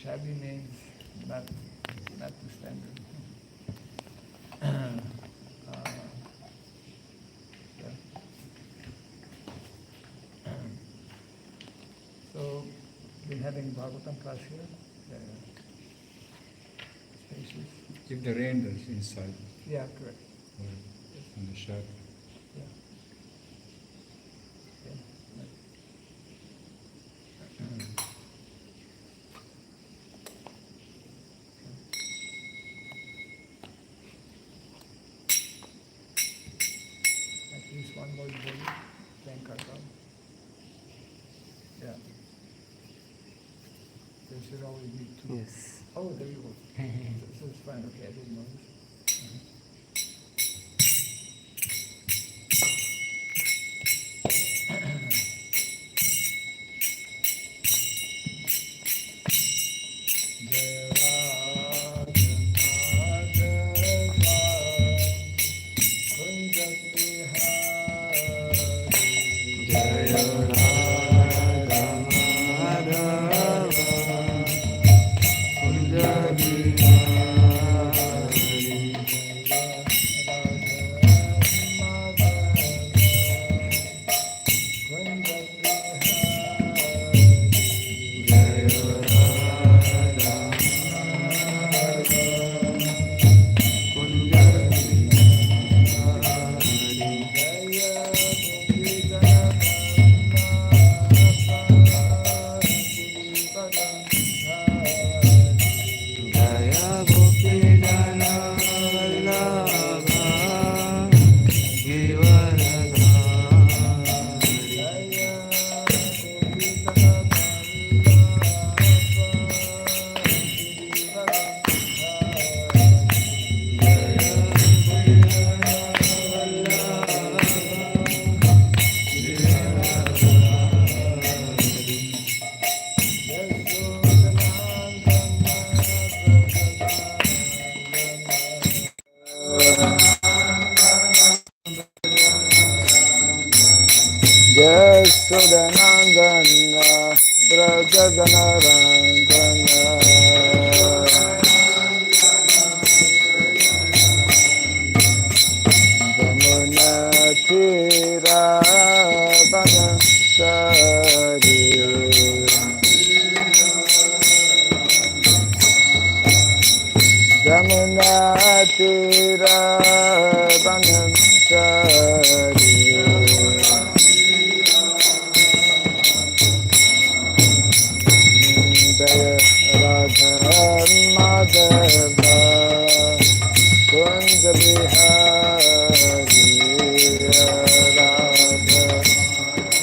Shabby means not the standard. Yeah. So, been having Bhagavatam class here. Spacious. If the rain is inside. Yeah, correct. Or on the shed. Yeah. Yeah. At least one more day, thank our God. Yeah. There should always be two. Yes. Oh, there you go. So it's fine, okay, I didn't notice. Yashodanandana Brajajanarandana Jamunatira Banasari Jamunatira Banasari Radha Madhava Kunja Bihari Radha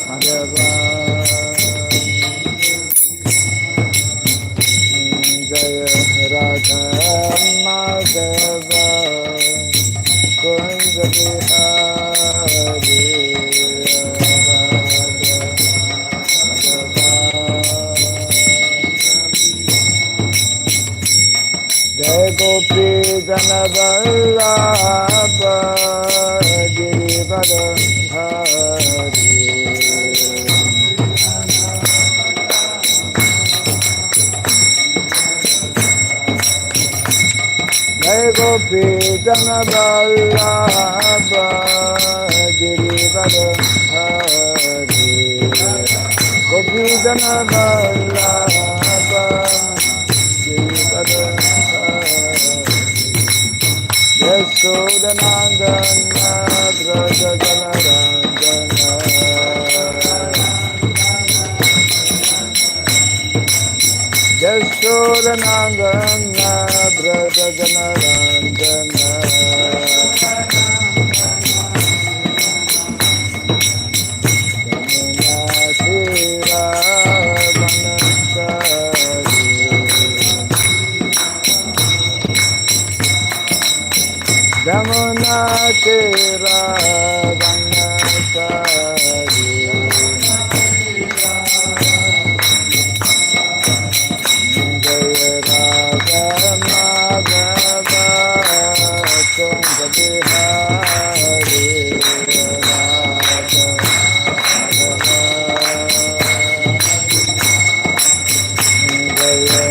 Madhava Jaya Radha Madhava Kunja Bihari Jai Gopi Janavallabha Girivara Hari Jai Gopi Janavallabha Girivara Hari Gopi Janavallabha Girivara Yashodanandana Brajajanarandana Yashodanandana Brajajanarandana Yamunatira Banasari Yamunatira Banasari Jaya Radha Madhava Kunja Bihari Radha Madhava Jaya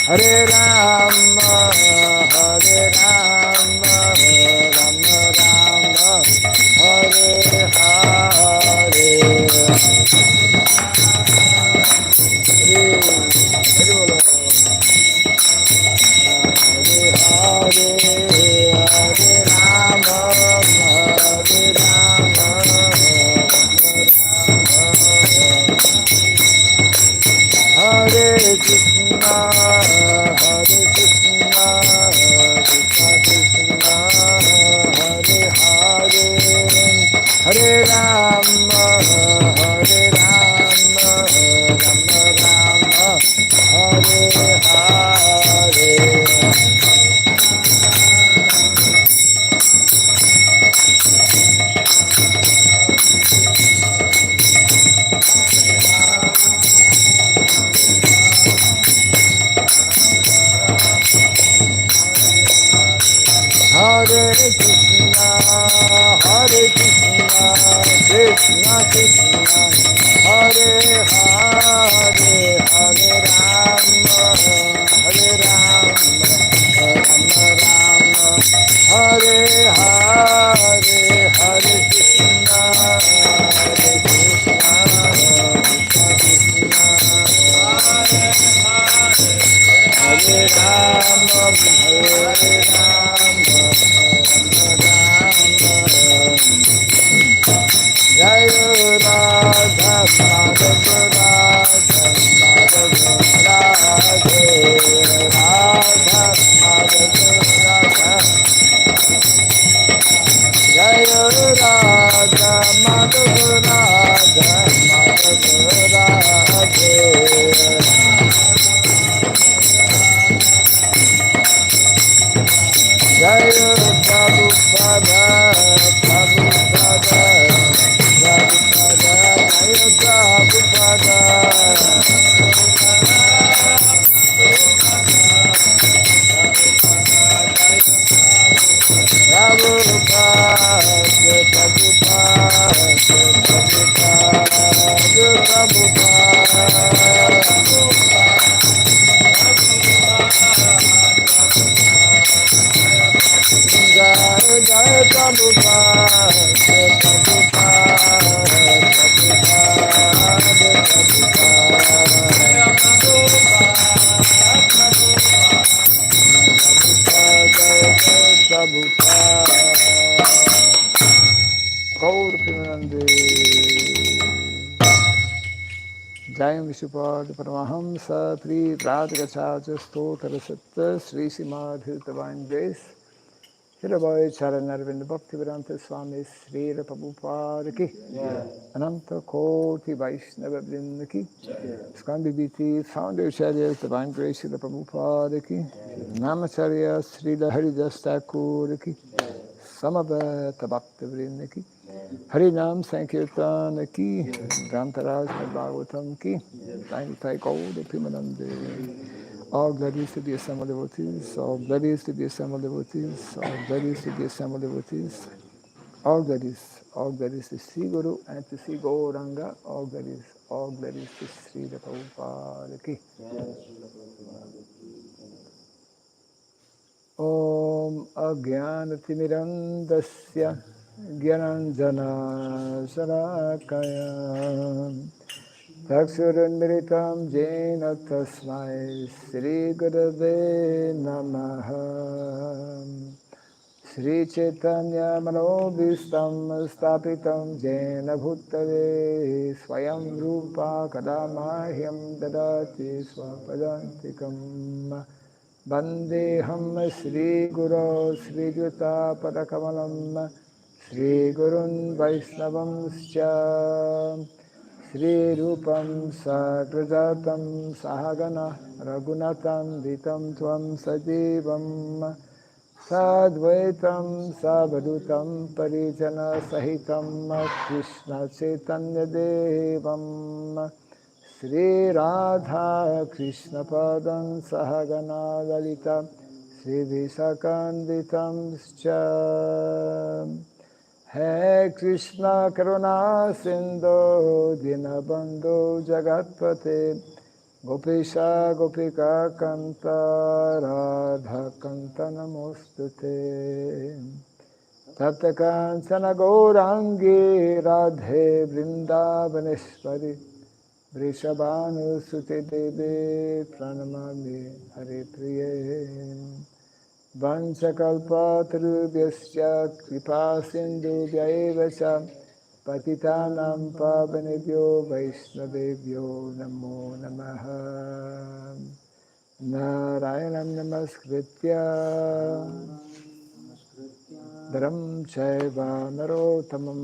Hare Rama, Hare Rama, Rama Rama, Hare Hare. Hare Bolo. Hare Hare, Hare Rama, Hare Rama, Hare Krishna, Hare Krishna, Krishna Krishna, Hare Hare, Hare Rama, Hare Rama, Rama Rama, Hare Hare. Hare Krishna, Hare Krishna, Krishna Krishna, Hare Hare, Hare Rama, Hare Rama, Rama Rama, Hare Hare, Hare Krishna, Hare Krishna, Krishna Krishna, Hare Rama, Hare Rama, Jai Radha Madhava Radha Madhava Radha Radha Madhava Radha Jai Radha Madhava Radha Madhava Radha Jai Prabhupada, Prabhupada, Prabhupada, Jai Prabhupada. Prabhupada, Prabhupada, Jai Jai Prabhupada, Prabhupada, Gaur Premanande. Jai Vishupad Paramahamsa Pri Radhagachacha Stotra Satta Sri Srimad Bhagavatam Canto Hirabai Charanarvind Bhakti Raghava Swami Sri Prabhupada Ki Ananta Koti Vaishnava Vrinda Ki Skandi Biti Founder Acharya Divine Grace Srila Prabhupada Ki Namacharya Srila Haridas Thakur Ki Samaveta Bhakti Vrinda Ki Harinam Sankirtan Ki Grantaraj Bhagavatam Ki Thank all the Pimanande. All glories to the assembled devotees, all glories to the assembled devotees, all glories to the assembled devotees, all glories to Sri Guru and to Sri Gauranga, all glories to Sri Prabhupada Ki. Om Agyanatimirandasya Gyananjana Sarakaya Taksurunmiritam Jena Tasmai Sri Gurave Namaha Sri Chaitanya Manobhistam Stapitam Jena Bhutale Swayam Rupa Kadamahyam Dadati Swapadantikam Vandeham Sri Guru Sri Juta Padakamalam Sri Gurun Vaisnavam Scha Sri Rupam Sagrajatam Sahagana Raghunatam Vitam Tvam Sajivam Sadvaitam Savadutam Parijana Sahitam Krishna Chaitanya Devam Sri Radha Krishna Padam Sahagana Lalita Sri Visakanditam Scha He Krishna Karuna Sindhu Dinabandhu Jagatpate Gopesha Gopika Kanta Radha Kanta Namostute Tapta Kancana Gaurangi Radhe Vrindavaneshwari Vrishabhanu Sute Devi Pranamami Hare Priye Vanchakalpatarubhyasya Kripa Sindhu Vyaevacha Patitanam Pavanebhyo Vaishnavebhyo Namo Namaha Narayanam Namaskritya Dharam Chaiva Narottamam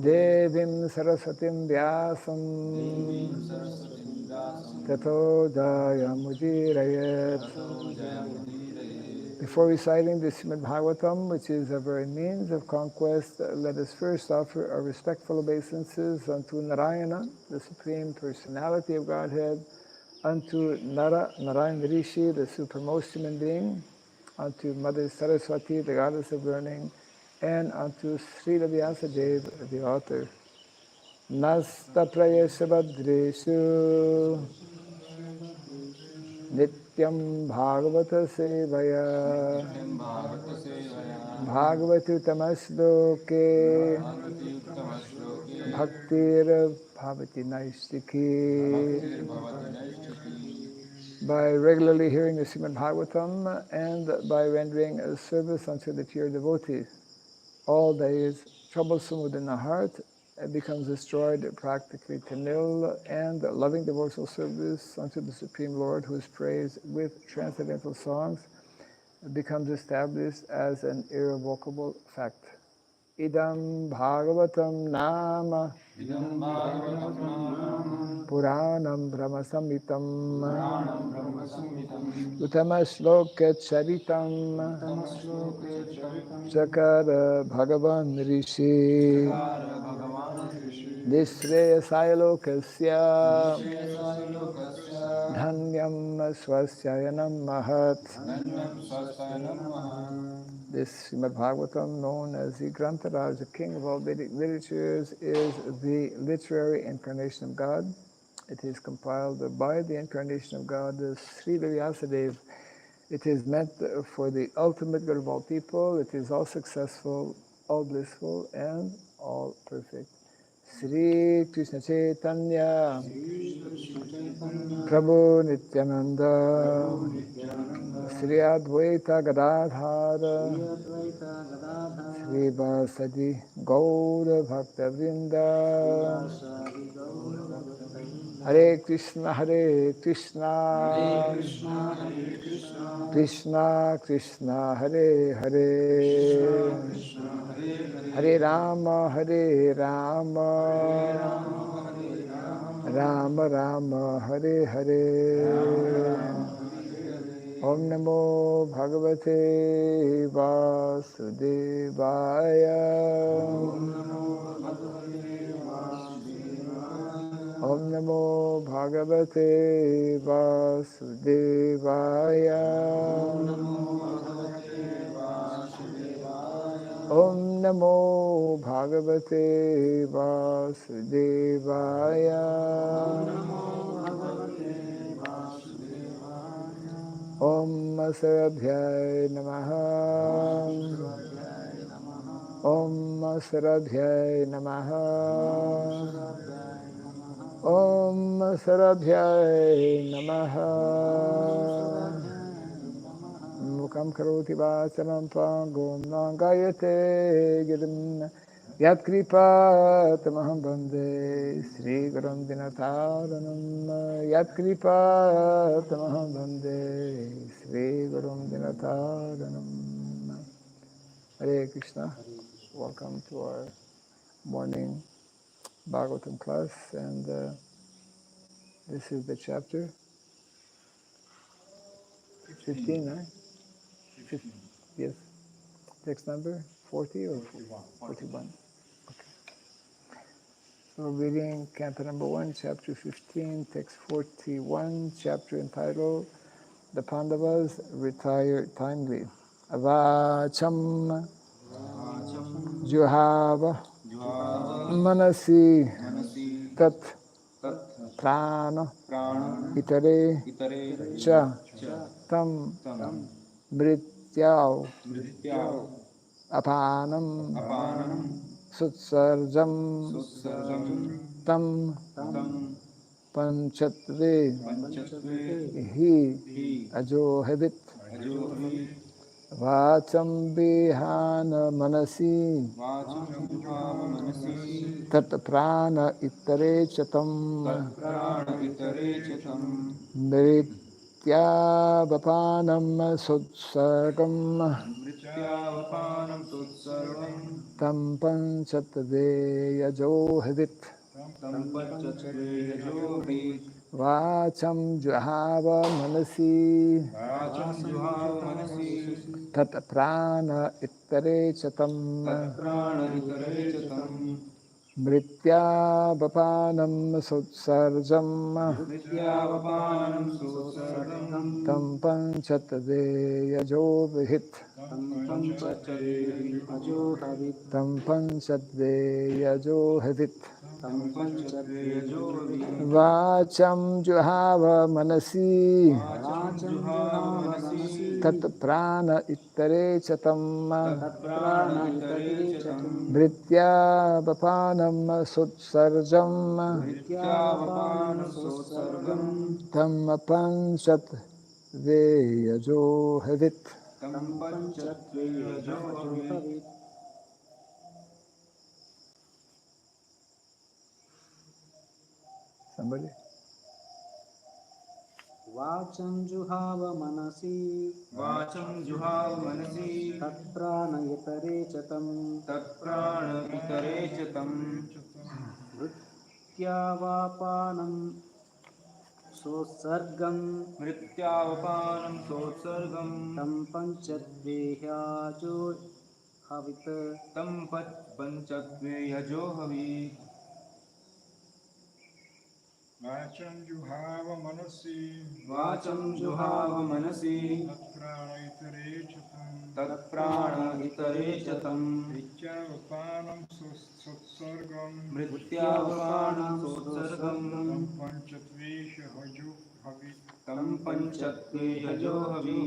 Devim Saraswatim Vyasam Tato Jayamudhirayat. Before reciting the Srimad Bhagavatam, which is a very means of conquest, let us first offer our respectful obeisances unto Narayana, the Supreme Personality of Godhead, unto Narayan Rishi, the supremmost human being, unto Mother Saraswati, the goddess of learning, and unto Srila Vyasadeva, the author. Nasta Prayeshabhadreshu Nityam Bhagavata Sevaya Bhagavati Tamasloke Bhaktir Bhavati Naistiki. By regularly hearing the Srimad Bhagavatam and by rendering a service unto the pure devotees, all that is troublesome within the heart becomes destroyed practically to nil, and loving devotional service unto the Supreme Lord, who is praised with transcendental songs, becomes established as an irrevocable fact. Idam Bhagavatam Nama Puranam Brahma Samhitam Uttama Shloka Charitam Chakara Bhagavan Rishi Nishreyasaya Lokasya Dhanyam Swasyayanam Mahat. This Srimad Bhagavatam, known as the Grantaraj, the king of all Vedic literatures, is the literary incarnation of God. It is compiled by the incarnation of God, Srila Vyasadeva. It is meant for the ultimate good of all people. It is all successful, all blissful, and all perfect. Sri Krishna Chaitanya Prabhu Nityananda Sri Advaita Gadadhara Sri Vasadi Gaura Bhakta Vrinda. Hare Krishna Krishna Krishna Hare Hare Hare Rama Rama Rama Hare Hare. Om Namo Bhagavate Vasudevaya. Om Namo Bhagavate Vasudevaya. Om Namo Bhagavate Vasudevaya. Om Sarabhyai Namaha. Om Sarabhyai Namaha. Om Sarabhyai Namaha. Mukam karoti vacharam pangum nangayate girim yat kripa tamaham bande Sri Gurum Dinataranam. Yat kripa tamaham bande Sri Gurum Dinataranam. Hare Krishna. Welcome to our morning Bhagavatam class, and this is the chapter 15, right? 15, yes. Text number 40 or 41? Okay. So we're reading Canto number 1, chapter 15, text 41, chapter entitled The Pandavas Retire Timely. Avacham Juhava Manasi Tat prana prana itare itare cha cha tam tam mrityau mrityau apanam apanam sutsarjam sutsarjam tam tam panchatve panchatve hi hi ajohevit ajohi vacham vihana manasi vacham juhava manasi tat prana itare chatam tat prana itare chatam nrityabapanam sutsargam mrityavapanam sutsarvam tam panchatve ajohevit tam panchatve yajohi vacham juhava manasi vacham juhava manasi tat prana itare chatam tat prana itare chatam mrityabapanam sutsarjam mrityavapanam sutsarvam tam panchatve yajovihit tam panchatve yajohi tam panchatve yajohivit tam panchatve yajohi vacham juhava manasi vacham juhava manasi tat prana itare chatam tat prana itare chatam mrityabapanam sutsarjam mrityavapanam sutsarvam tam panchatve yajohivit. tam panchatve yajohi Somebody? Vacham juhava manasi vacham juhava manasi tat prana yatare chatam tat prana itare chatam Vrityavapanam sosargam mrityavapanam sotsargam tam panchadvehajo havit tam panchatve yajohavi Vacham juhava manasi vacham juhava manasi tatprana itare chatam tat prana itare chatam vidyavapanam sutsargam mrityavapanam sotsargam tam panchatvesha hajo havit tam panchatve yajohavi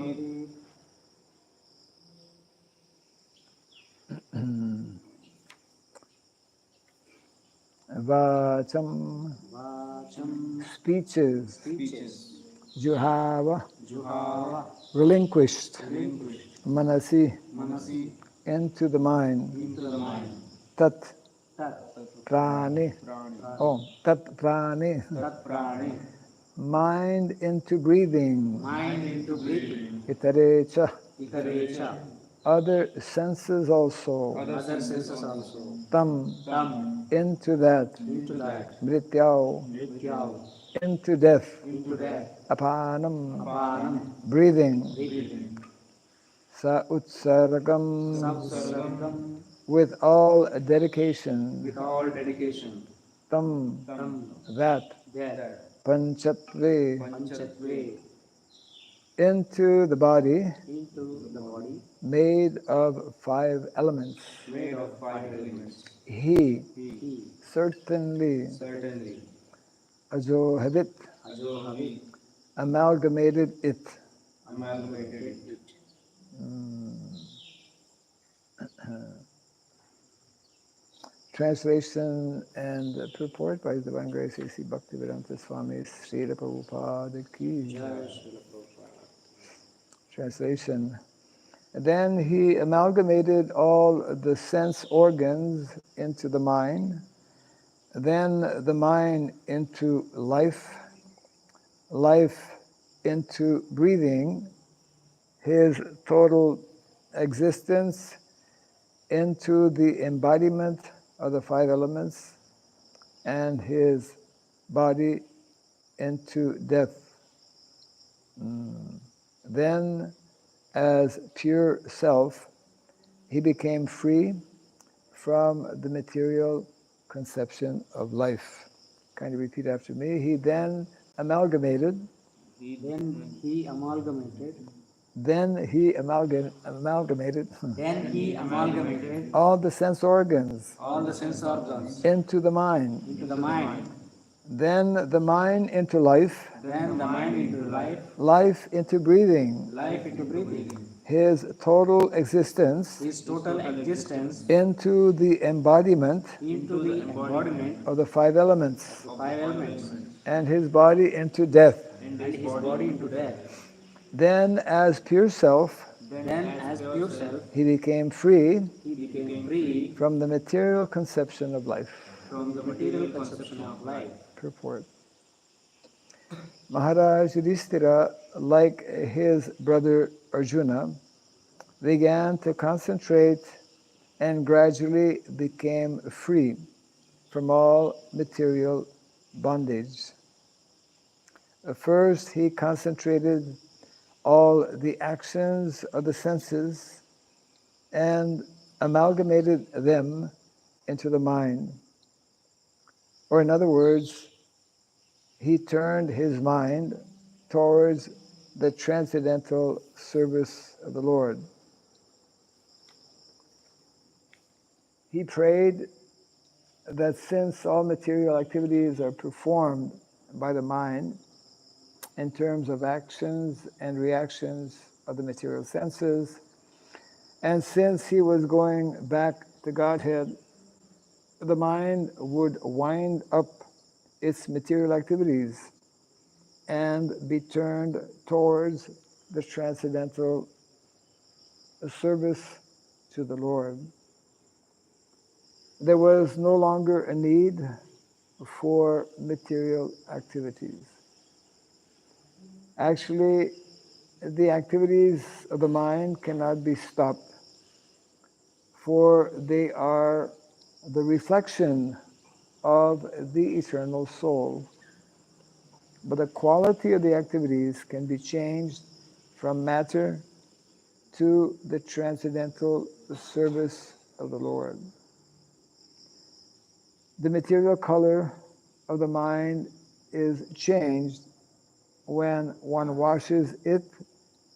Vacham, Vacham speeches, speeches juhava, juhava relinquished, relinquished manasi, manasi into the mind, into the mind tat tat prani, prani oh, tat prani, tat prani mind into breathing, mind into breathing itarecha, itarecha other senses also, other other senses senses also also tam, tam into that, into that mrityau, Nityav into death, into that apanam, Apanam breathing, breathing sa utsargam, Samsargam with all dedication, with all dedication tam, tam that, that panchatve, panchatve into the body into the body made of 5 elements. made of 5 elements He he certainly certainly ajohabit, ajohavi amalgamated it. amalgamated amalgamated it it Translation and purport by His Divine Grace A.C. Bhaktivedanta Swami Srila Prabhupada Ki. Jai Srila Prabhupada. Translation. Then he amalgamated all the sense organs into the mind, then the mind into life, life into breathing, his total existence into the embodiment of the 5 elements, and his body into death. Then, as pure self, he became free from the material conception of life. Kindly repeat after me. He then amalgamated. Then he amalgamated Then he amalgamated then he amalgamated all the sense organs all the sense organs into the mind. into the mind. then the mind into life, then the mind into life, life into breathing, life into breathing, his total existence his total existence into the embodiment into the embodiment of the five elements, of five elements, and his body into death. and his body into death. Then, as pure self, Then, as pure self, he became free he became free from the material conception of life. from the material conception of life. Purport. Maharaja Yudhishthira, like his brother Arjuna, began to concentrate and gradually became free from all material bondage. First, he concentrated all the actions of the senses and amalgamated them into the mind. Or in other words, he turned his mind towards the transcendental service of the Lord. He prayed that since all material activities are performed by the mind in terms of actions and reactions of the material senses, and since he was going back to Godhead, the mind would wind up its material activities and be turned towards the transcendental service to the Lord. There was no longer a need for material activities. Actually, the activities of the mind cannot be stopped, for they are the reflection of the eternal soul. But the quality of the activities can be changed from matter to the transcendental service of the Lord. The material color of the mind is changed when one washes it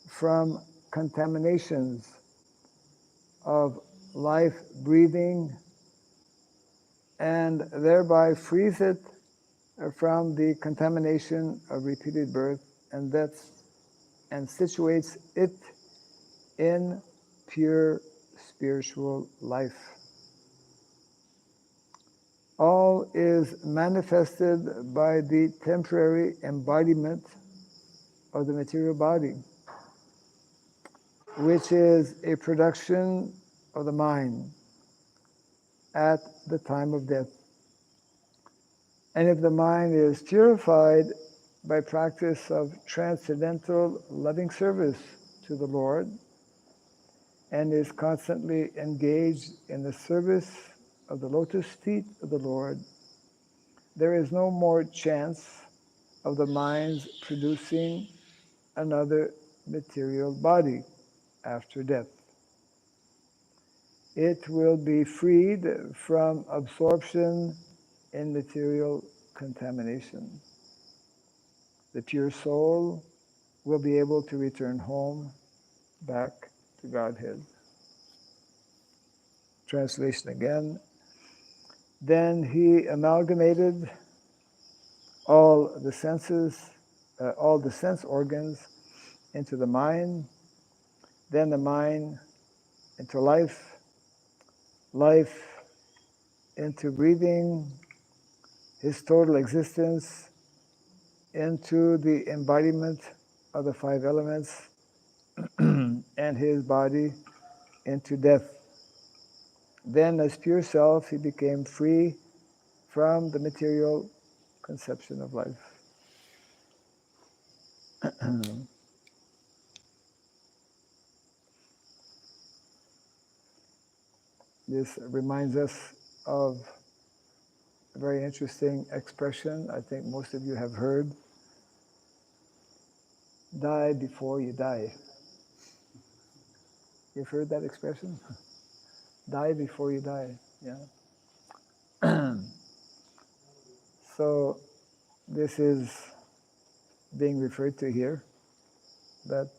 from contaminations of life breathing and thereby frees it from the contamination of repeated birth and death and situates it in pure spiritual life. All is manifested by the temporary embodiment of the material body, which is a production of the mind at the time of death. And if the mind is purified by practice of transcendental loving service to the Lord and is constantly engaged in the service of the lotus feet of the Lord, there is no more chance of the mind's producing another material body after death. It will be freed from absorption in material contamination. The pure soul will be able to return home back to Godhead. Translation again. Then he amalgamated all the senses, all the sense organs into the mind, then the mind into life, life into breathing, his total existence into the embodiment of the five elements, and his body into death. Then, as pure self, he became free from the material conception of life. This reminds us of a very interesting expression I think most of you have heard. Die before you die. You've heard that expression? Die before you die, yeah. So this is being referred to here, that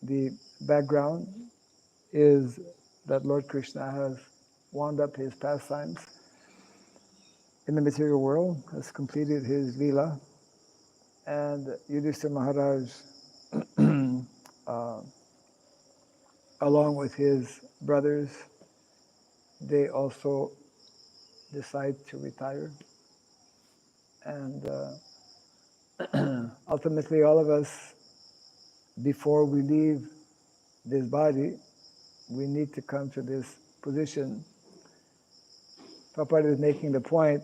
the background is that Lord Krishna has wound up his pastimes in the material world, has completed his lila, and Yudhishthira Maharaj, uh, along with his brothers, they also decide to retire. And ultimately, all of us, before we leave this body, we need to come to this position. Prabhupada is making the point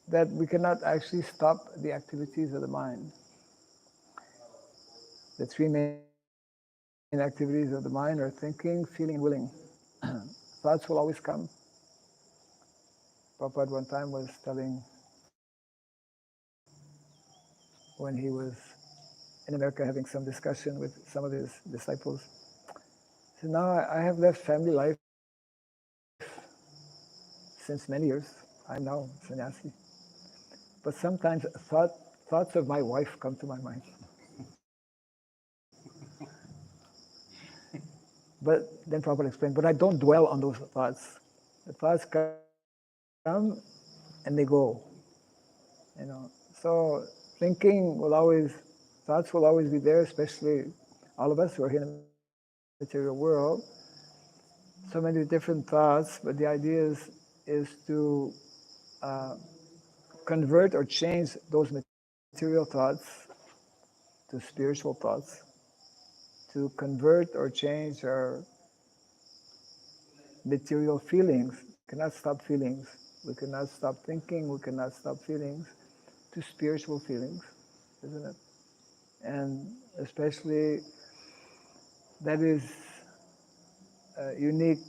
that we cannot actually stop the activities of the mind. The three main activities of the mind are thinking, feeling, and willing. Thoughts will always come. Prabhupada one time was telling, when he was in America having some discussion with some of his disciples, he said, now I have left family life since many years. I'm now sannyasi. But sometimes thoughts of my wife come to my mind. But then Prabhupada explained, but I don't dwell on those thoughts. The thoughts come and they go. So thoughts will always be there, especially all of us who are here in the material world. So many different thoughts, but the idea is to convert or change those material thoughts to spiritual thoughts, to convert or change our material feelings. We cannot stop feelings. We cannot stop thinking. We cannot stop feelings to spiritual feelings, isn't it? And especially that is a unique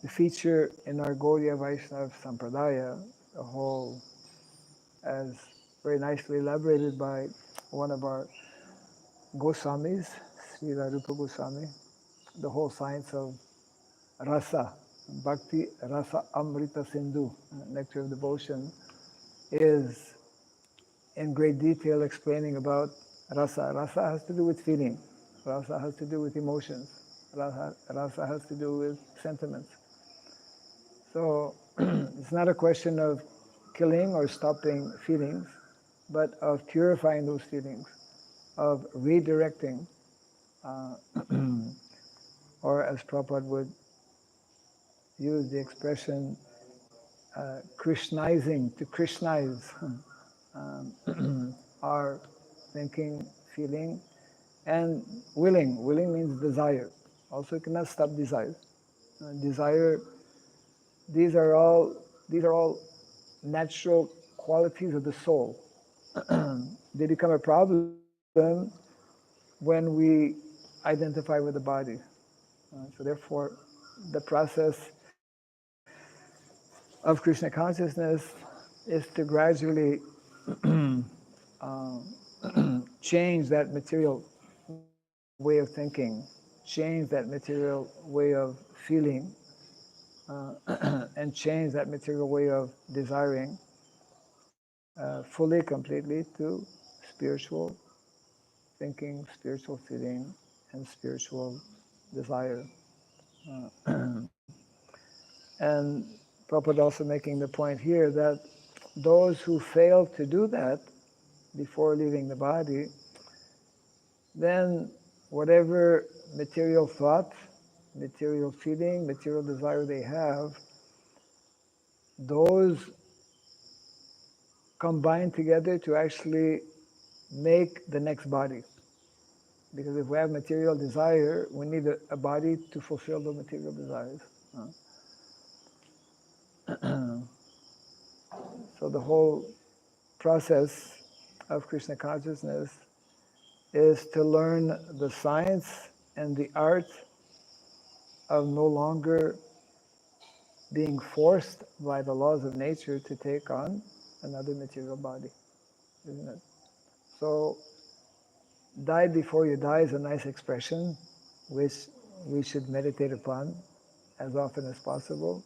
feature in our Gaudiya Vaishnava Sampradaya, the whole, as very nicely elaborated by one of our Goswamis, Srila Rupa Goswami, the whole science of rasa, bhakti rasa amrita sindhu, nectar of devotion, is in great detail explaining about rasa. Rasa has to do with feeling. Rasa has to do with emotions. Rasa has to do with sentiments. So it's not a question of killing or stopping feelings, but of purifying those feelings, of redirecting, or as Prabhupada would use the expression, Krishnizing, to Krishnize our thinking, feeling, and willing. Willing means desire. Also, you cannot stop desire. Desire. These are all natural qualities of the soul. They become a problem when we identify with the body. So therefore, the process of Krishna consciousness is to gradually change that material way of thinking, change that material way of feeling, and change that material way of desiring fully, completely to spiritual thinking, spiritual feeling, and spiritual desire. And Prabhupada also making the point here that those who fail to do that before leaving the body, then whatever material thought, material feeling, material desire they have, those combine together to actually make the next body. Because if we have material desire, we need a body to fulfill the material desires. So the whole process of Krishna consciousness is to learn the science and the art of no longer being forced by the laws of nature to take on another material body, isn't it? So, die before you die is a nice expression which we should meditate upon as often as possible,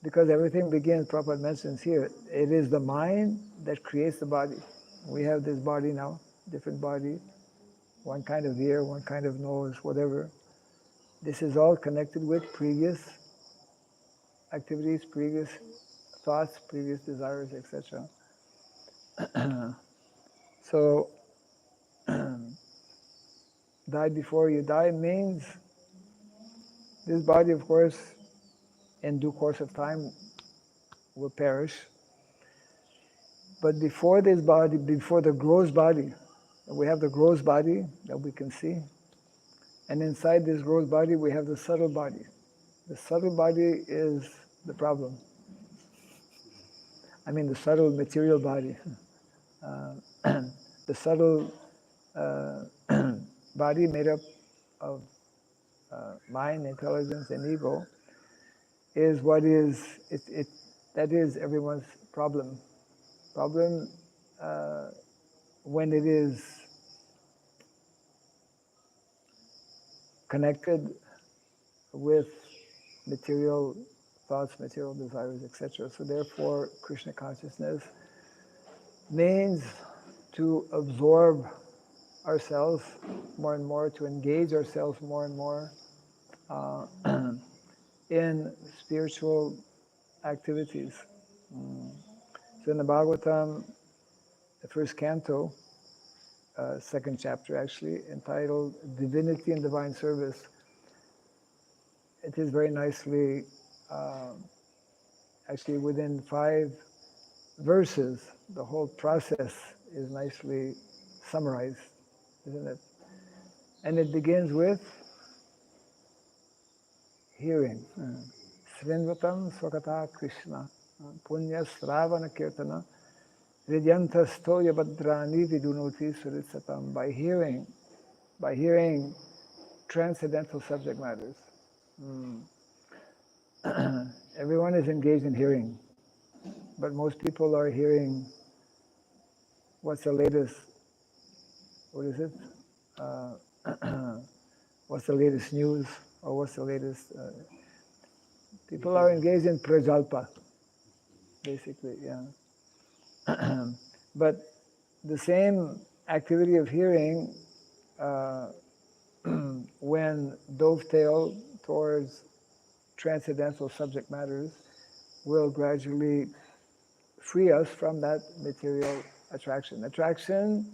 because everything begins, Prabhupada mentions here, it is the mind that creates the body. We have this body now, different body, one kind of ear, one kind of nose, whatever. This is all connected with previous activities, previous thoughts, previous desires, etc. So, die before you die means this body, of course, in due course of time will perish. But before this body, before the gross body, we have the gross body that we can see. And inside this gross body, we have the subtle body. The subtle body is the problem. I mean, the subtle material body. The subtle body made up of mind, intelligence, and ego is what is, that is everyone's problem. Problem when it is connected with material thoughts, material desires, etc. So therefore, Krishna consciousness means to absorb ourselves more and more, to engage ourselves more and more in spiritual activities. So in the Bhagavatam, the first canto, second chapter actually, entitled Divinity and Divine Service, it is very nicely, actually within 5 verses, the whole process is nicely summarized, isn't it? And it begins with hearing. Srinvatam Swakata Krishna, Punya Sravana Kirtana, Vidyanta Stoya Badrani Vidunoti Suritsatam. By hearing transcendental subject matters. Everyone is engaged in hearing, but most people are hearing what's the latest, what is it? What's the latest news, or what's the latest? People are engaged in prajalpa, basically, yeah. But the same activity of hearing, when dovetailed towards transcendental subject matters, will gradually free us from that material attraction. Attraction,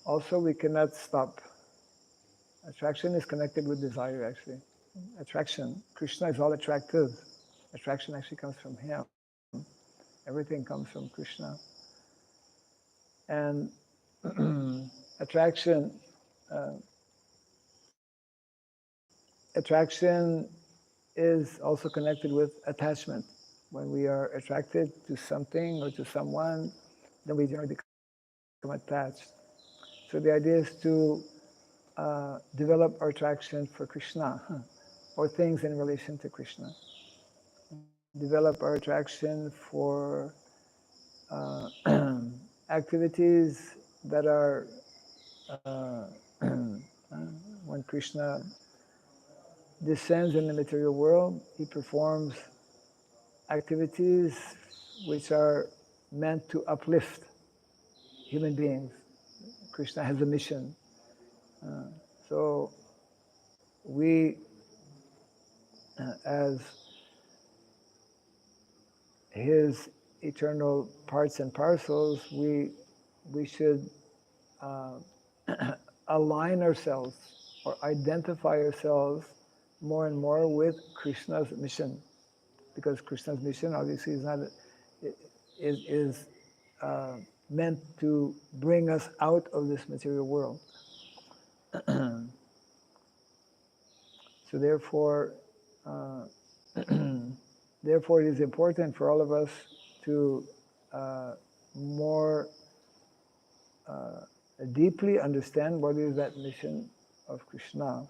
also we cannot stop. Attraction is connected with desire, actually. Attraction, Krishna is all attractive. Attraction actually comes from Him. Everything comes from Krishna. And attraction, attraction is also connected with attachment. When we are attracted to something or to someone, then we generally become attached. So the idea is to develop our attraction for Krishna or things in relation to Krishna. Develop our attraction for activities that are when Krishna descends in the material world, he performs activities which are meant to uplift human beings. Krishna has a mission. So we, as his eternal parts and parcels, we should align ourselves or identify ourselves more and more with Krishna's mission, because Krishna's mission obviously is not is meant to bring us out of this material world. So therefore, therefore, it is important for all of us to more deeply understand what is that mission of Krishna.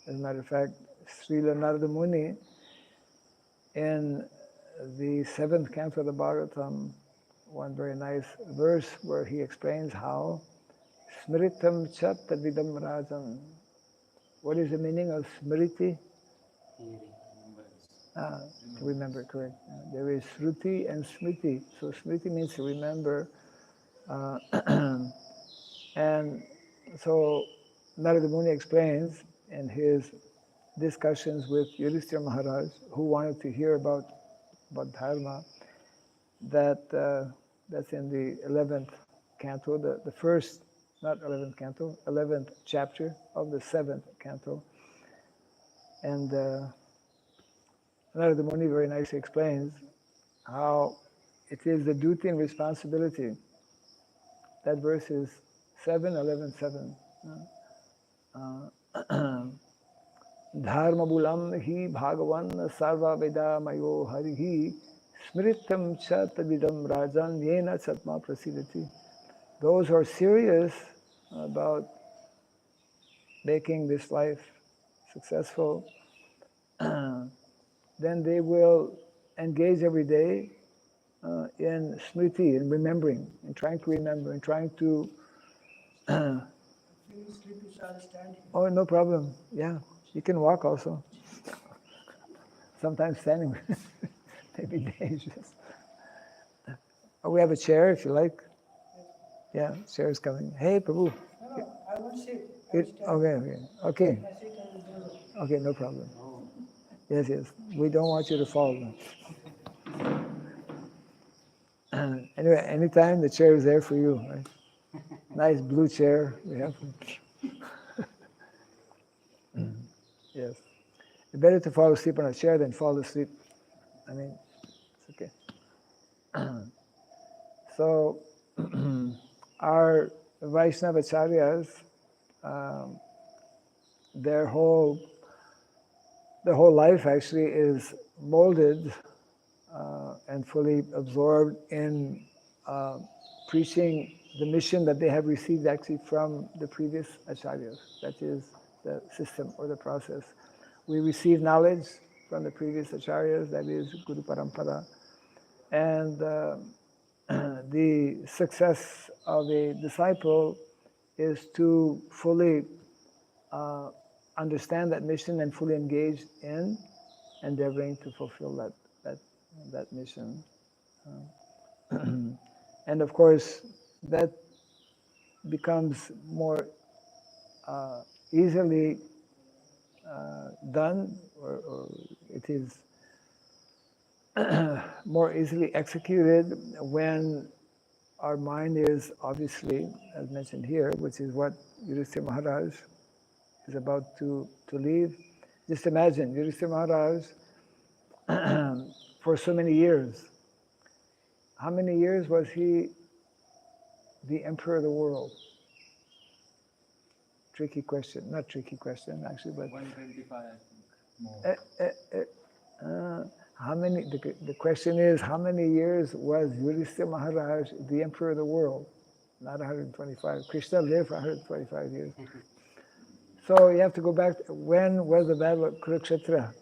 As a matter of fact, Srila Narada Muni, in the 7th canto of the Bhagavatam, one very nice verse where he explains how Smritam chat tadvidam rajan. What is the meaning of smriti? To remember, correct. There is Shruti and Smriti. So Smriti means to remember. And so Narada Muni explains in his discussions with Yudhishthira Maharaj, who wanted to hear about about dharma, that's in the 11th canto, the first, not 11th canto, 11th chapter of the 7th canto. And Narada Muni very nicely explains how it is the duty and responsibility. That verse is 7:11:7. Dharma bulam hi bhagavan sarva veda mayo harihi smritam cha tadidam rajan yena satma prasidati. Those who are serious about making this life successful, then they will engage every day in smriti, in remembering, in trying to remember, in trying to... Oh, no problem. Yeah, you can walk also. Sometimes standing may be dangerous. Oh, we have a chair if you like. Yeah, chair is coming. Hey, Prabhu. No, I won't sit. Okay. Okay, no problem. Yes. We don't want you to fall. Anyway, anytime the chair is there for you, right? Nice blue chair we have. Yes. It's better to fall asleep on a chair than fall asleep. I mean, it's okay. So, our Vaishnava Acharyas, their whole life actually is molded and fully absorbed in preaching the mission that they have received actually from the previous acharyas. That is the system or the process. We receive knowledge from the previous acharyas, that is Guru Parampara. And the success of a disciple is to fully understand that mission and fully engage in endeavoring to fulfill that mission. And of course, that becomes more easily done, or it is more easily executed when our mind is obviously, as mentioned here, which is what Yudhishthira Maharaj is about to leave. Just imagine, Yudhishthira Maharaj, for so many years, how many years was he the emperor of the world? Tricky question, not tricky question actually, but 125, I think, more. How many? The question is, how many years was Yudhishthira Maharaj the emperor of the world? Not 125. Krishna lived for 125 years. So you have to go back. When was the battle of Kurukshetra?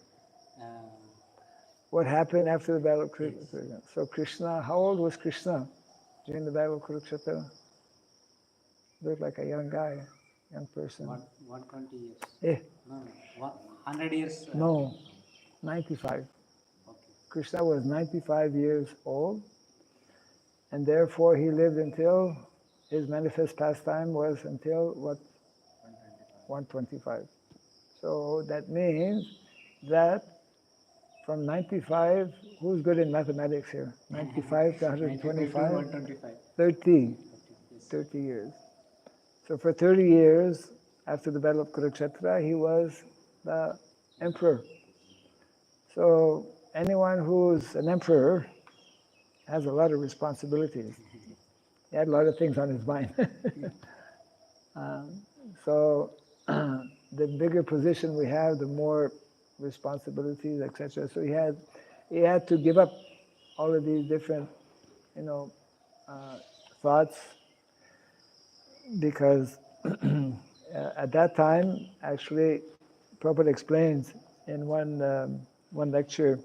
What happened after the battle of Kurukshetra? So Krishna, how old was Krishna during the battle of Kurukshetra? Looked like a young guy, young person. 120 years. Eh? No, 100 years. No, 95. Krishna was 95 years old, and therefore he lived until his manifest pastime was until what? 125. So that means that from 95, who's good in mathematics here? 95 to 125? 125. 30 years. So for 30 years, after the battle of Kurukshetra, he was the emperor. So anyone who's an emperor has a lot of responsibilities. He had a lot of things on his mind. So the bigger position we have, the more responsibilities, etc. So he had to give up all of these different, thoughts, because at that time, actually, Prabhupada explains in one lecture,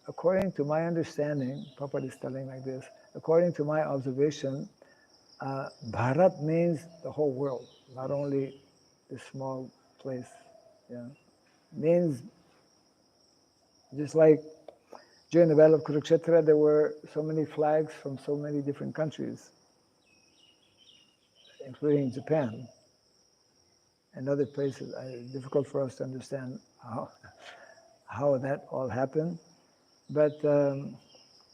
according to my understanding, Prabhupada is telling like this, according to my observation, Bharat means the whole world, not only this small place. Yeah, means just like during the battle of Kurukshetra, there were so many flags from so many different countries, including Japan and other places. It's difficult for us to understand how that all happened. But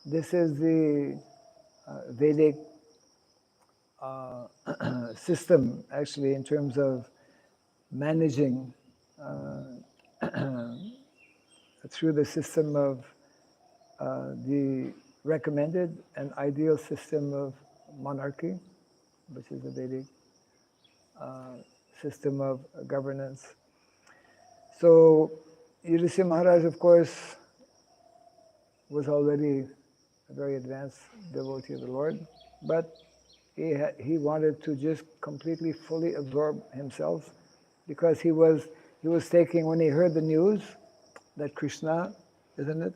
this is the Vedic system, actually, in terms of managing through the system of the recommended and ideal system of monarchy, which is the Vedic system of governance. So Yudhishthira Maharaj, of course, was already a very advanced devotee of the Lord, but he wanted to just completely, fully absorb himself, because he was taking, when he heard the news that Krishna, isn't it?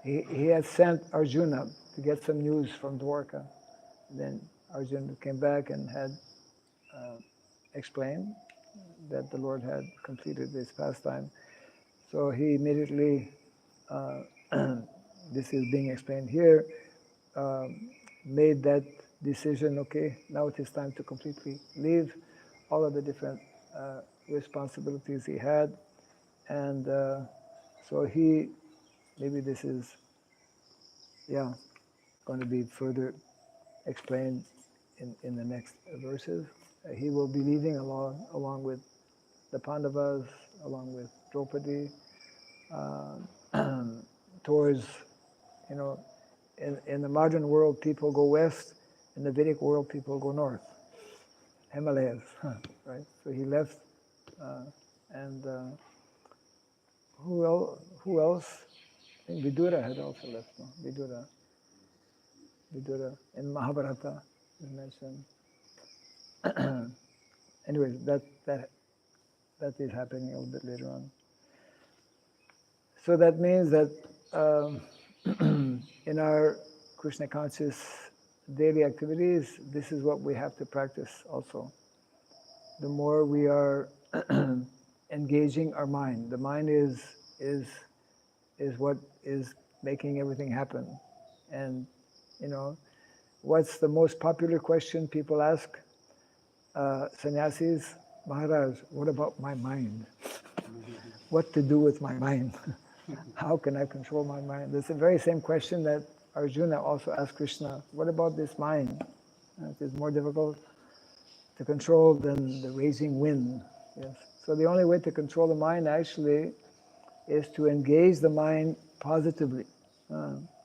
He had sent Arjuna to get some news from Dwarka. Then Arjuna came back and had explained that the Lord had completed this pastime. So he immediately, this is being explained here, made that decision, okay, now it is time to completely leave all of the different responsibilities he had. And so maybe this is, going to be further explained in the next verses. He will be leaving along with the Pandavas, along with Draupadi, towards, in the modern world, people go west. In the Vedic world, people go north, Himalayas, right? So he left, and who else? I think Vidura had also left. No? Vidura in Mahabharata is mentioned. Anyways, that is happening a little bit later on. So that means that in our Krishna conscious daily activities, this is what we have to practice also. The more we are engaging our mind, the mind is what is making everything happen. And what's the most popular question people ask sannyasis? Maharaj, what about my mind? What to do with my mind? How can I control my mind? It's the very same question that Arjuna also asked Krishna. What about this mind? It is more difficult to control than the raging wind. Yes. So the only way to control the mind actually is to engage the mind positively.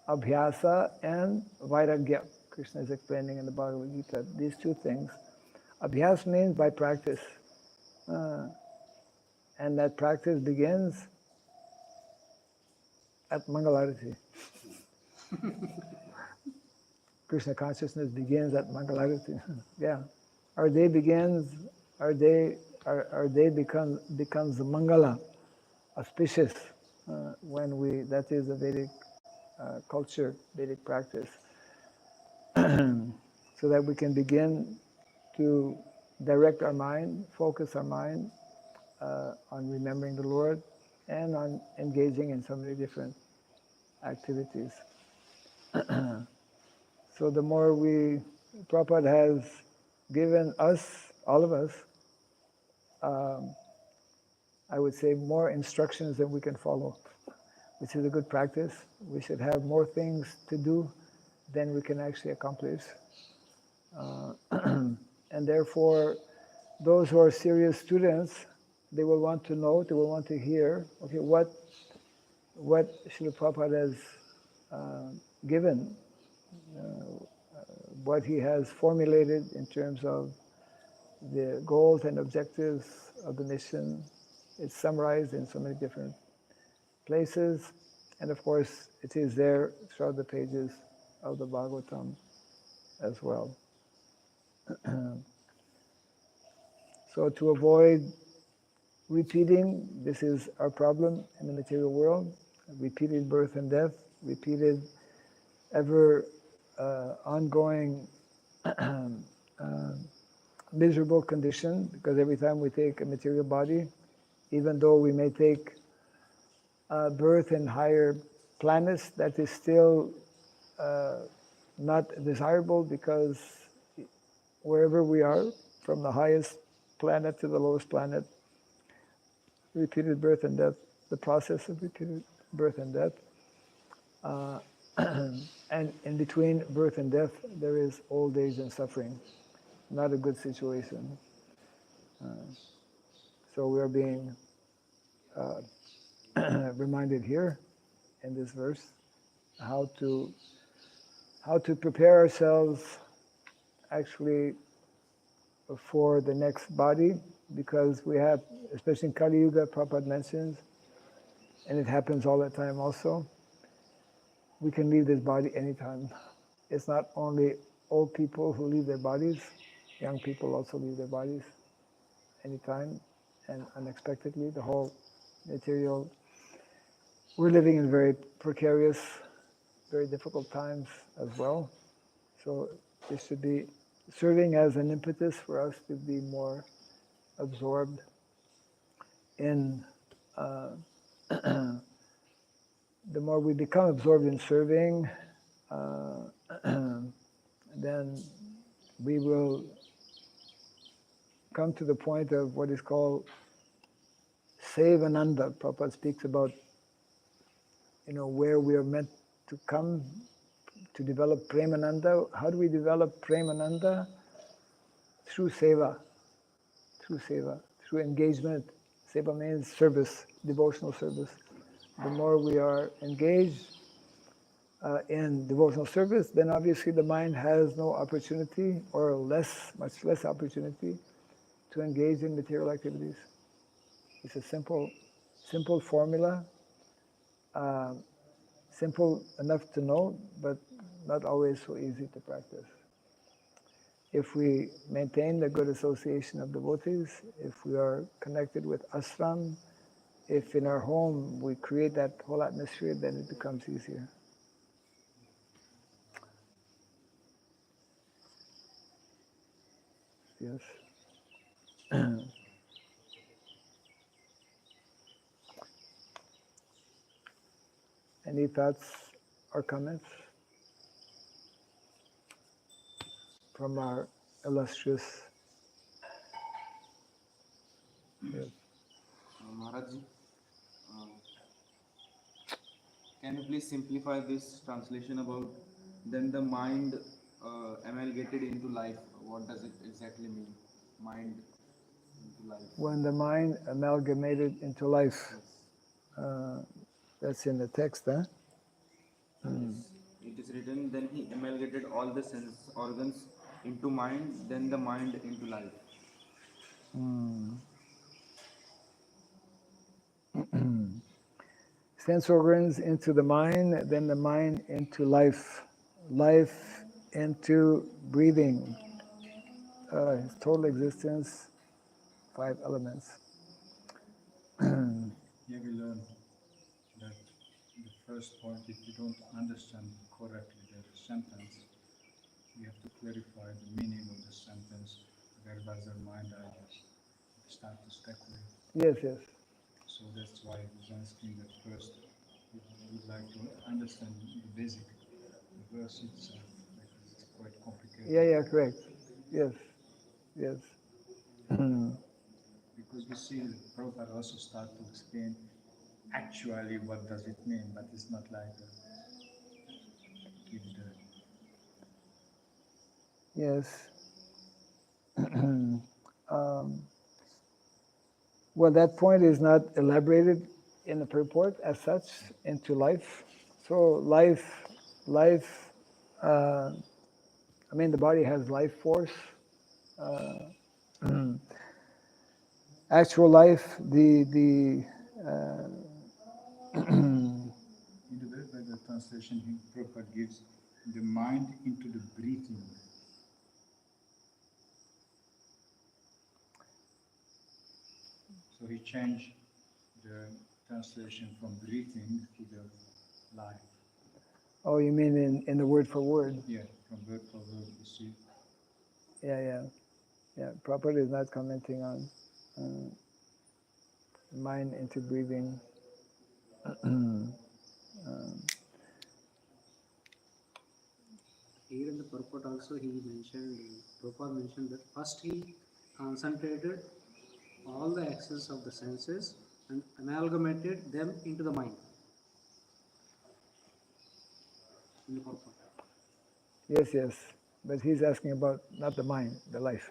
Abhyasa and Vairagya. Krishna is explaining in the Bhagavad Gita these two things. Abhyas means by practice. And that practice begins at Mangalarati. Krishna consciousness begins at Mangalarati. Yeah. Our day begins, our day becomes the Mangala, auspicious, when that is a Vedic culture, Vedic practice. So that we can begin to direct our mind, focus our mind on remembering the Lord and on engaging in so many different activities. So the more Prabhupada has given us, all of us, I would say more instructions than we can follow, which is a good practice. We should have more things to do than we can actually accomplish. And therefore, those who are serious students, they will want to know, they will want to hear, okay, what Srila Prabhupada has given, what he has formulated in terms of the goals and objectives of the mission. It's summarized in so many different places, and of course it is there throughout the pages of the Bhagavatam as well. So to avoid repeating, this is our problem in the material world, repeated birth and death, repeated ever ongoing miserable condition, because every time we take a material body, even though we may take birth in higher planets, that is still not desirable, because wherever we are, from the highest planet to the lowest planet, repeated birth and death the process of repeated birth and death. And in between birth and death, there is old age and suffering. Not a good situation. So we are being reminded here in this verse how to prepare ourselves actually for the next body, because we have, especially in Kali Yuga, Prabhupada mentions, and it happens all the time also, we can leave this body anytime. It's not only old people who leave their bodies, young people also leave their bodies anytime and unexpectedly. The whole material, we're living in very precarious, very difficult times as well. So this should be serving as an impetus for us to be more absorbed in, the more we become absorbed in serving, then we will come to the point of what is called Sevananda. Prabhupada speaks about, where we are meant to come to develop Premananda. How do we develop Premananda? Through seva, through engagement. Seva means service, devotional service. The more we are engaged in devotional service, then obviously the mind has no opportunity, or much less opportunity, to engage in material activities. It's a simple formula, simple enough to know, but not always so easy to practice. If we maintain the good association of devotees, if we are connected with ashram, if in our home we create that whole atmosphere, then it becomes easier. Yes. Any thoughts or comments from our illustrious? Yes. Maharaj, can you please simplify this translation about then the mind amalgamated into life? What does it exactly mean? Mind into life. When the mind amalgamated into life. Yes. That's in the text, huh? Yes. It is written, then he amalgamated all the sense organs into mind, then the mind into life. Sense organs into the mind, then the mind into life. Life into breathing. His total existence, 5 elements. Here we learn that the first point, if you don't understand correctly the sentence, you have to clarify the meaning of the sentence. Where does the mind I just start to speculate? Yes, yes. So that's why I was asking that first. We would like to understand the basic verse itself, because it's quite complicated. Yeah, correct. Yes. Because we see that Prabhupada also start to explain actually what does it mean, but it's not like give the. Yes. Well, that point is not elaborated in the purport as such into life. So life, the body has life force. Actual life, In the very better translation, Prabhupada gives the mind into the breathing. So he changed the translation from breathing to the life. Oh, you mean in the word for word? Yeah, from word for word, you see. Yeah. Prabhupada is not commenting on mind into breathing. Here in the purport also Prabhupada mentioned that first he concentrated all the actions of the senses and amalgamated them into the mind. In the purport. Yes, yes. But he's asking about not the mind, the life.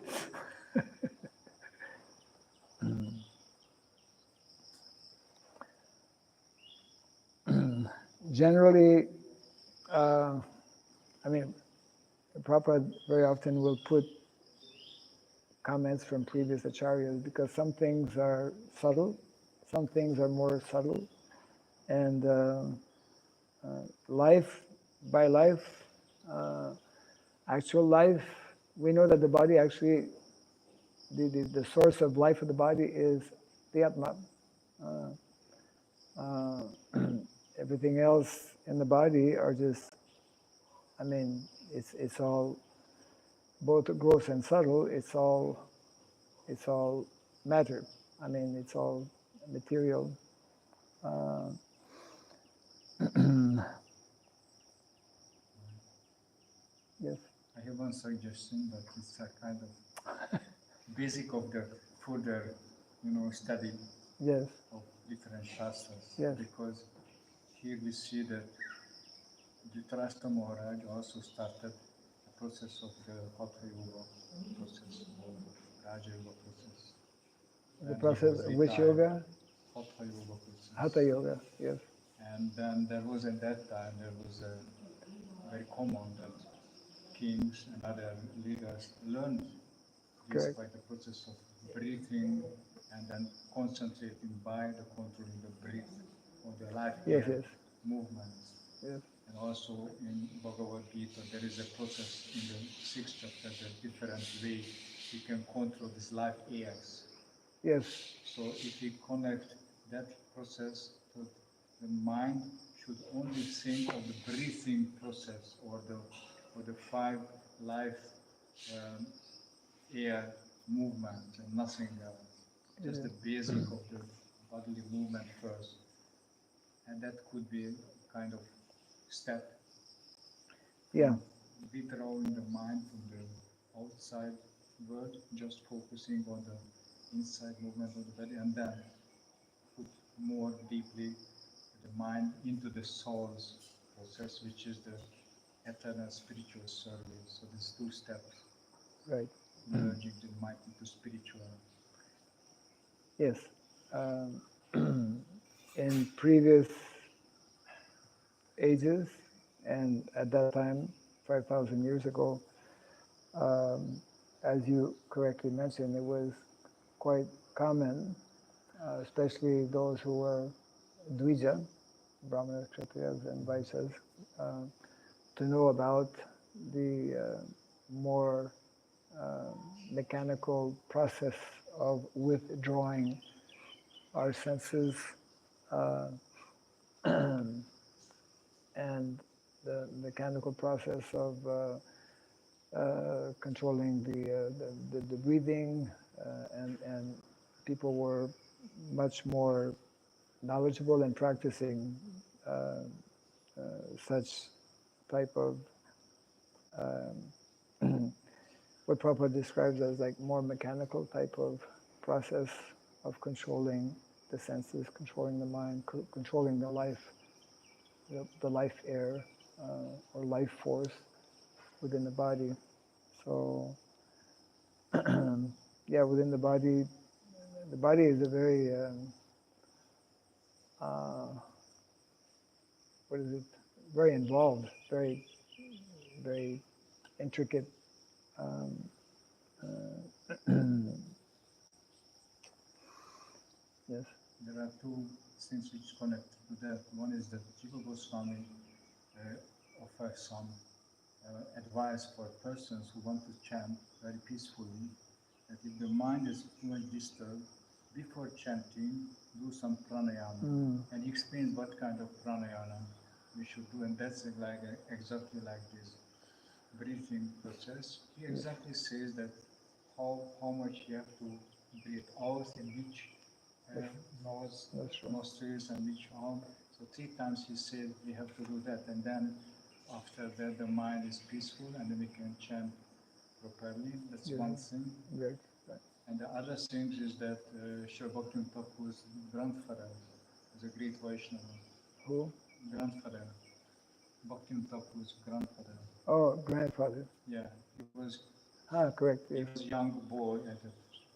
Generally, I mean, Prabhupada very often will put comments from previous acharyas because some things are subtle, some things are more subtle, and life by life, actual life, we know that the body actually, the source of life of the body is the Atma. Everything else in the body are just, I mean, it's all both gross and subtle. It's all matter. I mean, it's all material. Yes. I have one suggestion, but it's a kind of basic of the further, study Yes. of different shastras. Yes. Because here we see that Dhritarashtra Maharaj also started the process of the Hatha Yoga process, or Raja Yoga process. The When he process, was which retired, yoga? Hatha Yoga process. Hatha yoga, yes. And then there was at that time, very common that kings and other leaders learned this Correct. by the process of breathing and then concentrating by the controlling the breath or the life Yes, air yes. movements. Yes. And also in Bhagavad Gita, there is a process in the 6th chapter, the different way you can control this life airs. Yes. So if we connect that process to the mind, should only think of the breathing process or the 5 life air movement and nothing else. Just the basic of the bodily movement first. And that could be a kind of step. Yeah. Withdrawing the mind from the outside world, just focusing on the inside movement of the body, and then put more deeply the mind into the soul's process, which is the eternal spiritual service. So these 2 steps. Right. Merging the mind into spiritual. Yes. In previous ages, and at that time, 5,000 years ago, as you correctly mentioned, it was quite common, especially those who were Dvija, Brahmanas, Kshatriyas, and Vaishyas, to know about the more mechanical process of withdrawing our senses and the mechanical process of controlling the breathing, and people were much more knowledgeable and practicing such type of what Prabhupada describes as like more mechanical type of process of controlling the senses, controlling the mind, controlling the life, the life air or life force within the body. So, yeah, within the body is a very, what is it? Very involved, very, very intricate. Yes. There are 2 things which connect to that. One is that Jiva Goswami offers some advice for persons who want to chant very peacefully, that if the mind is too much disturbed, before chanting, do some pranayama. And he explains what kind of pranayama we should do, and that's exactly like this breathing process. He exactly says that how much you have to breathe out in which nose, nostrils, and which arm. So 3 times he said we have to do that, and then after that the mind is peaceful, and then we can chant properly. That's one thing. Right. And the other thing is that Sri Bhaktivinoda Thakur's grandfather was a great Vaishnava. Who? Grandfather. Bhaktivinoda Thakur's grandfather. Oh, grandfather. Yeah, Correct. he Yes. was a young boy at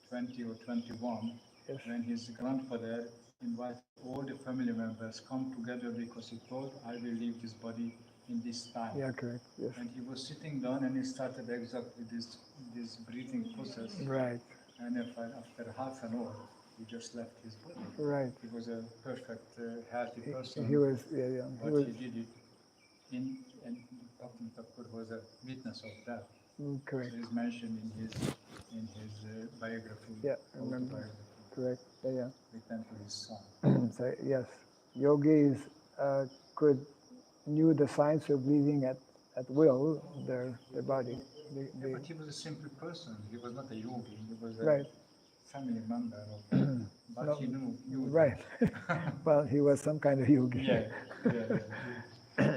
20 or 21 Yes. when his grandfather invited all the family members come together because he thought, I will leave this body in this time. Yeah, correct. Yes. And he was sitting down and he started exactly this breathing process. Right. And after half an hour, he just left his body. Right. He was a perfect, healthy person. He was. Yeah. But he did it and Bhakti Thakur was a witness of that. Correct. So he's mentioned in his biography. Yeah, I remember. Autobiography, Correct. Yeah. written to his son. So, yes, yogis knew the signs of breathing at will their body. But he was a simple person. He was not a yogi. He was a Right. family member of. But No, he knew. Right. Well, he was some kind of yogi. Yeah.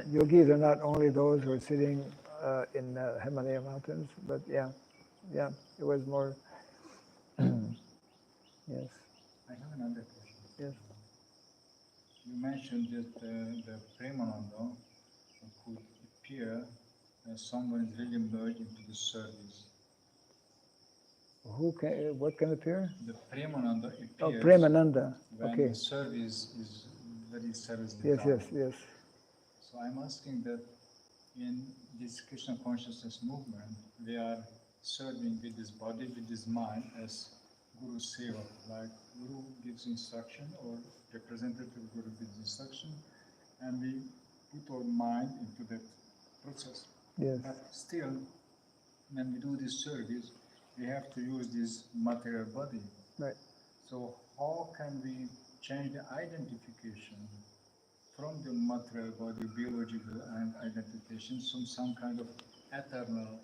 Yogis are not only those who are sitting in Himalaya mountains, but yeah, it was more. Yes. I have another question. Yes. You mentioned that the Premananda could appear as someone is really merged into the service. What can appear? The Premananda appears. Oh, Premananda. When Okay. the service is very service Yes. devout. So I'm asking that in this Krishna consciousness movement, we are serving with this body, with this mind as Guru Seva, like Guru gives instruction or representative Guru gives instruction, and we put our mind into that process. Yes. But still, when we do this service, we have to use this material body. Right. So how can we change the identification from the material body, biological and identification, some kind of eternal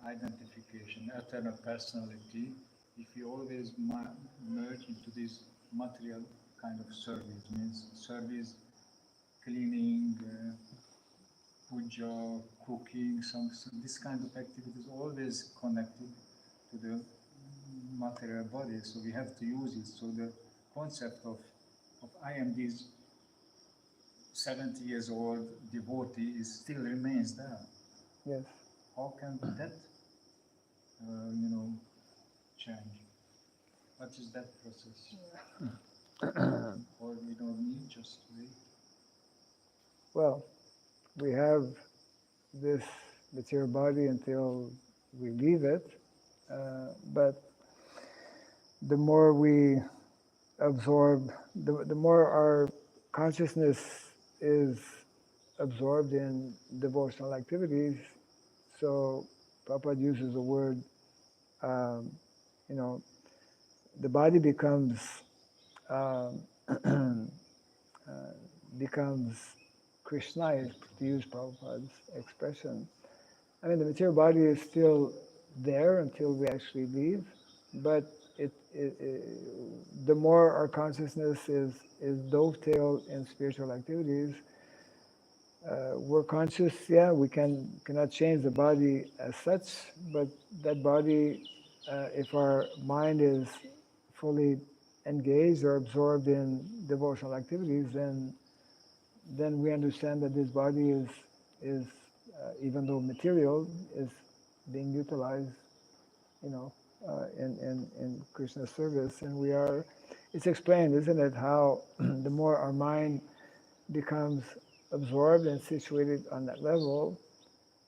identification, eternal personality, if we always merge into this material kind of service, means service, cleaning, puja, cooking, this kind of activities always connected to the material body, so we have to use it. So the concept of I am this 70 years old devotee still remains there. Yes. How can that, change? What is that process? Or we don't need, just wait? Well, we have this material body until we leave it, but the more we absorb, the more our consciousness is absorbed in devotional activities. So Prabhupada uses the word, the body becomes Krishnaic, to use Prabhupada's expression. I mean, the material body is still there until we actually leave, but the more our consciousness is dovetailed in spiritual activities, we're conscious, we cannot change the body as such, but that body, if our mind is fully engaged or absorbed in devotional activities, then we understand that this body is even though material, is being utilized, in Krishna's service, and it's explained, isn't it, how the more our mind becomes absorbed and situated on that level,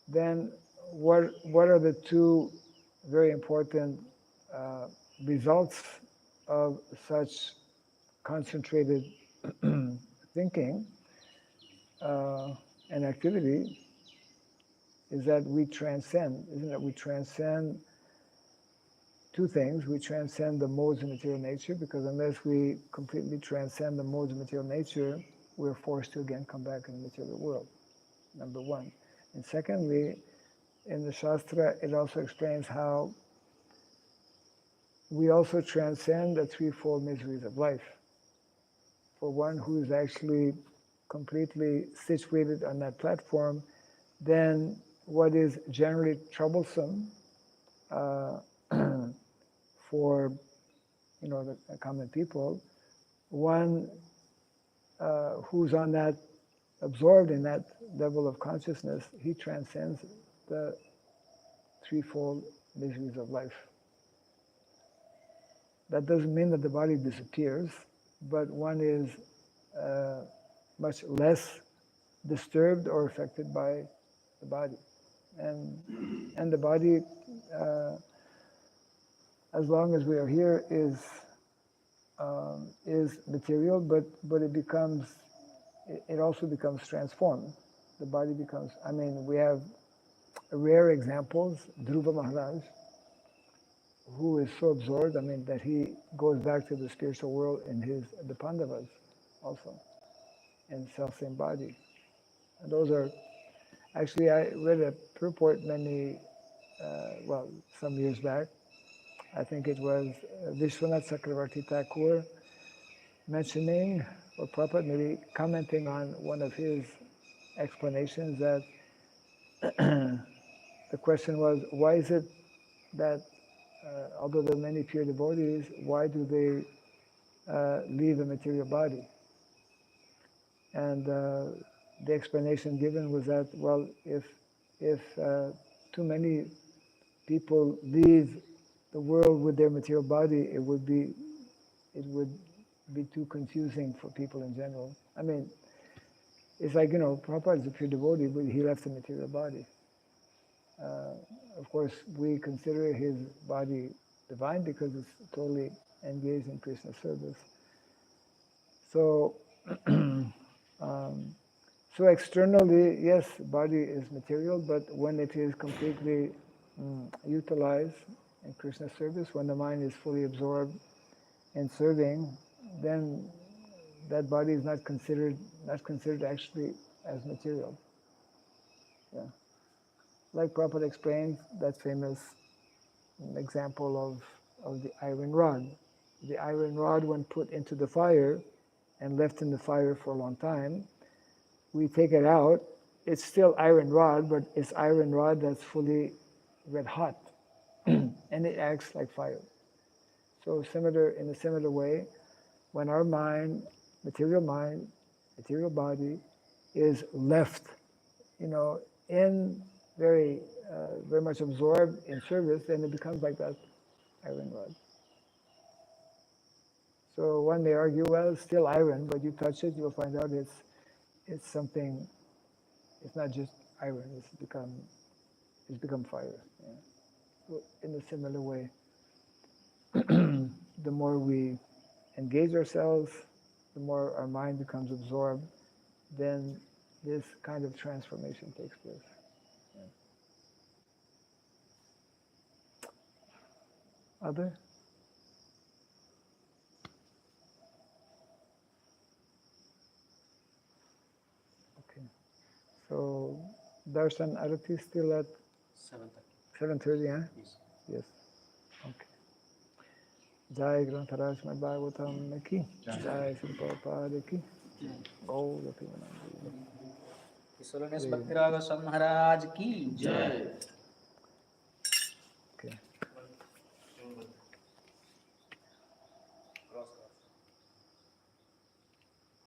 then what are the two very important results of such concentrated thinking and activity is that we transcend, isn't it? We transcend two things. We transcend the modes of material nature, because unless we completely transcend the modes of material nature, we're forced to again come back in the material world, number one. And secondly, in the Shastra, it also explains how we also transcend the threefold miseries of life. For one who is actually completely situated on that platform, then what is generally troublesome for, the common people, one who's on that, absorbed in that level of consciousness, he transcends the threefold miseries of life. That doesn't mean that the body disappears, but one is much less disturbed or affected by the body. And the body, as long as we are here, is material, but it also becomes transformed. The body becomes, we have rare examples. Dhruva Maharaj, who is so absorbed, that he goes back to the spiritual world in the Pandavas also, in self-same body. And those are, actually I read a purport some years back. I think it was Vishwanath Chakravarti Thakur mentioning, or Prabhupada maybe commenting on one of his explanations, that the question was, why is it that although there are many pure devotees, why do they leave a material body? And the explanation given was that, well, if too many people leave the world with their material body, it would be too confusing for people in general. It's like, Prabhupada is a pure devotee, but he left the material body. Of course, we consider his body divine because it's totally engaged in Krishna service. So, so externally, yes, body is material, but when it is completely utilized in Krishna service, when the mind is fully absorbed in serving, then that body is not considered actually as material. Yeah. Like Prabhupada explained, that famous example of the iron rod. The iron rod, when put into the fire and left in the fire for a long time, we take it out, it's still iron rod, but it's iron rod that's fully red hot, and it acts like fire. So in a similar way, when our mind, material body, is left, in very much absorbed in service, then it becomes like that iron rod. So one may argue, well, it's still iron, but you touch it, you'll find out it's something. It's not just iron; it's become fire. Yeah. So in a similar way, the more we engage ourselves, the more our mind becomes absorbed, then this kind of transformation takes place. Yeah. Other? Okay. So, Darshan Arati still at 7:30, huh? Yes. Okay. Jai Grantaraj Srimad Bhagavatam ki, Jai Sri Prabhupada ki, Gaura Premanandi. His Holiness Bhakti Raghava Swami Maharaj ki Jai.